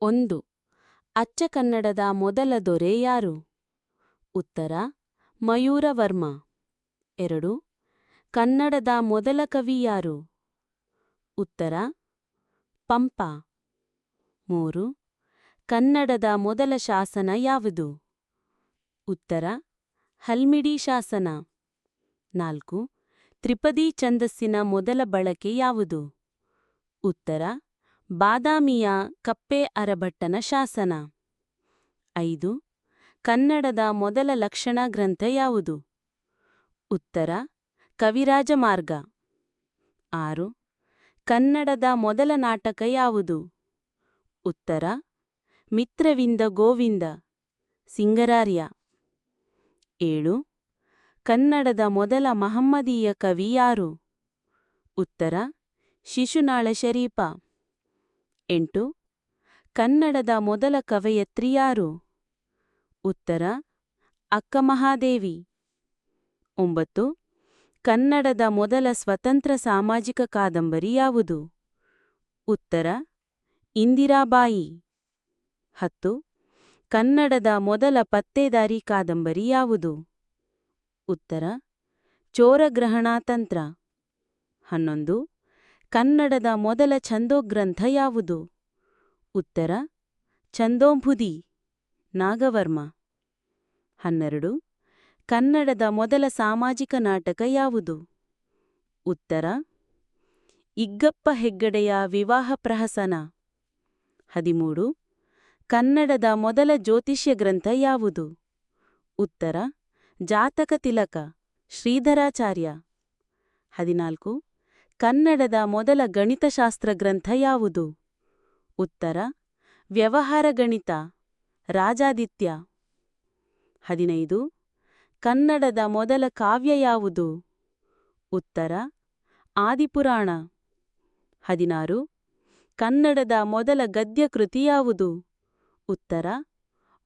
1. ಅಚ್ಚ ಕನ್ನಡದ ಮೊದಲ ದೊರೆ ಯಾರು? ಉತ್ತರ ಮಯೂರವರ್ಮ. 2. ಕನ್ನಡದ ಮೊದಲ ಕವಿ ಯಾರು? ಉತ್ತರ ಪಂಪ. 3. ಕನ್ನಡದ ಮೊದಲ ಶಾಸನ ಯಾವುದು? ಉತ್ತರ ಹಲ್ಮಿಡಿ ಶಾಸನ. 4. ತ್ರಿಪದಿ ಛಂದಸ್ಸಿನ ಮೊದಲ ಬಳಕೆ ಯಾವುದು? ಉತ್ತರ ಬಾದಾಮಿಯ ಕಪ್ಪೆ ಅರಭಟ್ಟನ ಶಾಸನ. 5. ಕನ್ನಡದ ಮೊದಲ ಲಕ್ಷಣ ಗ್ರಂಥ ಯಾವುದು? ಉತ್ತರ ಕವಿರಾಜಮಾರ್ಗ. 6. ಕನ್ನಡದ ಮೊದಲ ನಾಟಕ ಯಾವುದು? ಉತ್ತರ ಮಿತ್ರವಿಂದ ಗೋವಿಂದ, ಸಿಂಗರಾರ್ಯ. 7. ಕನ್ನಡದ ಮೊದಲ ಮಹಮ್ಮದೀಯ ಕವಿ ಯಾರು? ಉತ್ತರ ಶಿಶುನಾಳ ಶರೀಫ. 8. ಕನ್ನಡದ ಮೊದಲ ಕವಯತ್ರಿ ಯಾರು? ಉತ್ತರ ಅಕ್ಕಮಹಾದೇವಿ. 9. ಕನ್ನಡದ ಮೊದಲ ಸ್ವತಂತ್ರ ಸಾಮಾಜಿಕ ಕಾದಂಬರಿ ಯಾವುದು? ಉತ್ತರ ಇಂದಿರಾಬಾಯಿ. 10. ಕನ್ನಡದ ಮೊದಲ ಪತ್ತೇದಾರಿ ಕಾದಂಬರಿ ಯಾವುದು? ಉತ್ತರ ಚೋರಗ್ರಹಣಾತಂತ್ರ. 11. ಕನ್ನಡದ ಮೊದಲ ಛಂದೋಗ್ರಂಥ ಯಾವುದು? ಉತ್ತರ ಛಂದೋಂಬುಧಿ, ನಾಗವರ್ಮ. 12. ಕನ್ನಡದ ಮೊದಲ ಸಾಮಾಜಿಕ ನಾಟಕ ಯಾವುದು? ಉತ್ತರ ಇಗ್ಗಪ್ಪ ಹೆಗ್ಗಡೆಯ ವಿವಾಹ ಪ್ರಹಸನ. 13. ಕನ್ನಡದ ಮೊದಲ ಜ್ಯೋತಿಷ್ಯ ಗ್ರಂಥ ಯಾವುದು? ಉತ್ತರ ಜಾತಕ ತಿಲಕ, ಶ್ರೀಧರಾಚಾರ್ಯ. 14. ಕನ್ನಡದ ಮೊದಲ ಗಣಿತಶಾಸ್ತ್ರ ಗ್ರಂಥ ಯಾವುದು? ಉತ್ತರ ವ್ಯವಹಾರ ಗಣಿತ, ರಾಜಾದಿತ್ಯ. 15. ಕನ್ನಡದ ಮೊದಲ ಕಾವ್ಯ ಯಾವುದು? ಉತ್ತರ ಆದಿಪುರಾಣ. 16. ಕನ್ನಡದ ಮೊದಲ ಗದ್ಯ ಕೃತಿ ಯಾವುದು? ಉತ್ತರ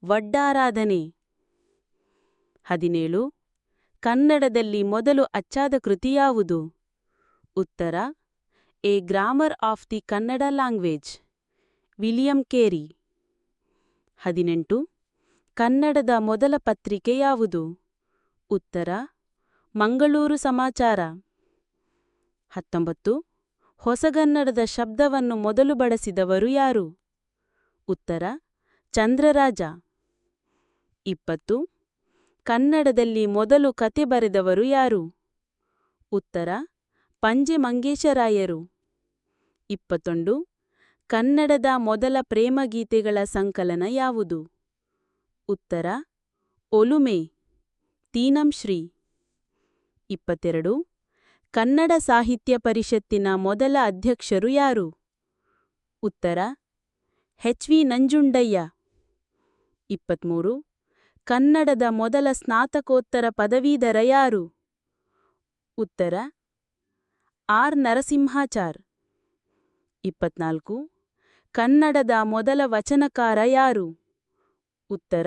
ವಡ್ಡಾರಾಧನೆ. 17. ಕನ್ನಡದಲ್ಲಿ ಮೊದಲು ಅಚ್ಚಾದ ಕೃತಿ ಯಾವುದು? ಉತ್ತರ A grammar of the Kannada language, William ಕೇರಿ. 18. ಕನ್ನಡದ ಮೊದಲ ಪತ್ರಿಕೆ ಯಾವುದು? ಉತ್ತರ ಮಂಗಳೂರು ಸಮಾಚಾರ. 19. ಹೊಸಗನ್ನಡದ ಶಬ್ದವನ್ನು ಮೊದಲು ಬಳಸಿದವರು ಯಾರು? ಉತ್ತರ ಚಂದ್ರರಾಜ. 20. ಕನ್ನಡದಲ್ಲಿ ಮೊದಲು ಕತೆ ಬರೆದವರು ಯಾರು? ಉತ್ತರ ಪಂಜೆ ಮಂಗೇಶರಾಯರು. 21. ಕನ್ನಡದ ಮೊದಲ ಪ್ರೇಮಗೀತೆಗಳ ಸಂಕಲನ ಯಾವುದು? ಉತ್ತರ ಒಲುಮೆ, ತೀನಂಶ್ರೀ. 22. ಕನ್ನಡ ಸಾಹಿತ್ಯ ಪರಿಷತ್ತಿನ ಮೊದಲ ಅಧ್ಯಕ್ಷರು ಯಾರು? ಉತ್ತರ ಎಚ್ ವಿ ನಂಜುಂಡಯ್ಯ. 23. ಕನ್ನಡದ ಮೊದಲ ಸ್ನಾತಕೋತ್ತರ ಪದವೀಧರ ಯಾರು? ಉತ್ತರ ಆರ್ ನರಸಿಂಹಾಚಾರ್. 24. ಕನ್ನಡದ ಮೊದಲ ವಚನಕಾರ ಯಾರು? ಉತ್ತರ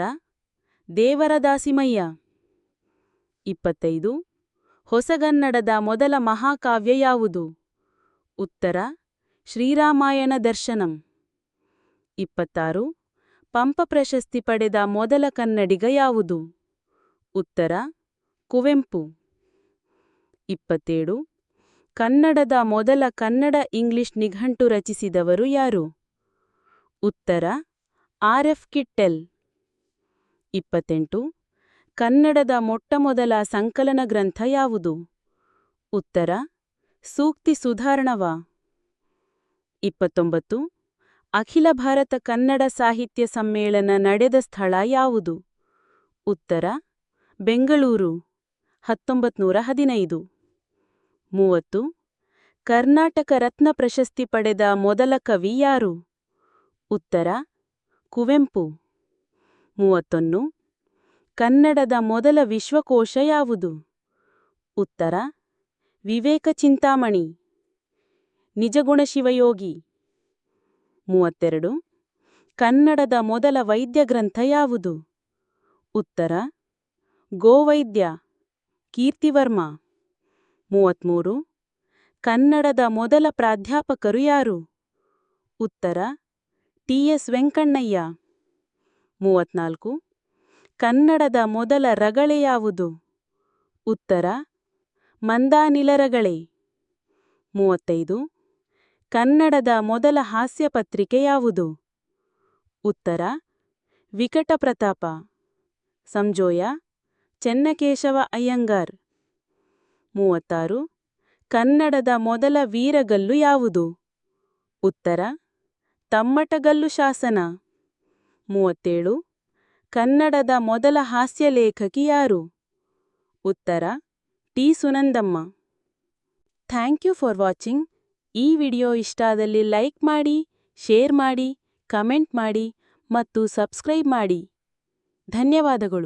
ದೇವರದಾಸಿಮಯ್ಯ. 25. ಹೊಸಗನ್ನಡದ ಮೊದಲ ಮಹಾಕಾವ್ಯ ಯಾವುದು? ಉತ್ತರ ಶ್ರೀರಾಮಾಯಣ ದರ್ಶನಂ. 26. ಪಂಪ ಪ್ರಶಸ್ತಿ ಪಡೆದ ಮೊದಲ ಕನ್ನಡಿಗ ಯಾವುದು? ಉತ್ತರ ಕುವೆಂಪು. 27. ಕನ್ನಡದ ಮೊದಲ ಕನ್ನಡ ಇಂಗ್ಲಿಷ್ ನಿಘಂಟು ರಚಿಸಿದವರು ಯಾರು? ಉತ್ತರ ಆರ್ ಎಫ್ ಕಿಟ್ಟೆಲ್. 28. ಕನ್ನಡದ ಮೊಟ್ಟಮೊದಲ ಸಂಕಲನ ಗ್ರಂಥ ಯಾವುದು? ಉತ್ತರ ಸೂಕ್ತಿ ಸುಧಾರಣವ. 29. ಅಖಿಲ ಭಾರತ ಕನ್ನಡ ಸಾಹಿತ್ಯ ಸಮ್ಮೇಳನ ನಡೆದ ಸ್ಥಳ ಯಾವುದು? ಉತ್ತರ ಬೆಂಗಳೂರು, 1915. 30. ಕರ್ನಾಟಕ ರತ್ನ ಪ್ರಶಸ್ತಿ ಪಡೆದ ಮೊದಲ ಕವಿ ಯಾರು? ಉತ್ತರ ಕುವೆಂಪು. 31. ಕನ್ನಡದ ಮೊದಲ ವಿಶ್ವಕೋಶ ಯಾವುದು? ಉತ್ತರ ವಿವೇಕ ಚಿಂತಾಮಣಿ, ನಿಜಗುಣ ಶಿವಯೋಗಿ. 32. ಕನ್ನಡದ ಮೊದಲ ವೈದ್ಯ ಗ್ರಂಥ ಯಾವುದು? ಉತ್ತರ ಗೋವೈದ್ಯ, ಕೀರ್ತಿವರ್ಮ. 33. ಕನ್ನಡದ ಮೊದಲ ಪ್ರಾಧ್ಯಾಪಕರು ಯಾರು? ಉತ್ತರ ಟಿ.ಎಸ್. ವೆಂಕಣ್ಣಯ್ಯ. 34. ಕನ್ನಡದ ಮೊದಲ ರಗಳೆ ಯಾವುದು? ಉತ್ತರ ಮಂದಾನಿಲ ರಗಳೆ. 35. ಕನ್ನಡದ ಮೊದಲ ಹಾಸ್ಯಪತ್ರಿಕೆ ಯಾವುದು? ಉತ್ತರ ವಿಕಟಪ್ರತಾಪ. ಸಂಜೋಯ ಚೆನ್ನಕೇಶವ ಅಯ್ಯಂಗಾರ್. 36. ಕನ್ನಡದ ಮೊದಲ ವೀರಗಲ್ಲು ಯಾವುದು? ಉತ್ತರ ತಮ್ಮಟಗಲ್ಲು ಶಾಸನ. 37. ಕನ್ನಡದ ಮೊದಲ ಹಾಸ್ಯಲೇಖಕಿ ಯಾರು? ಉತ್ತರ T. Sunandamma. Thank you for watching. ಈ ವಿಡಿಯೋ ಇಷ್ಟಾದಲ್ಲಿ ಲೈಕ್ ಮಾಡಿ, ಶೇರ್ ಮಾಡಿ, ಕಮೆಂಟ್ ಮಾಡಿ ಮತ್ತು ಸಬ್ಸ್ಕ್ರೈಬ್ ಮಾಡಿ. ಧನ್ಯವಾದಗಳು.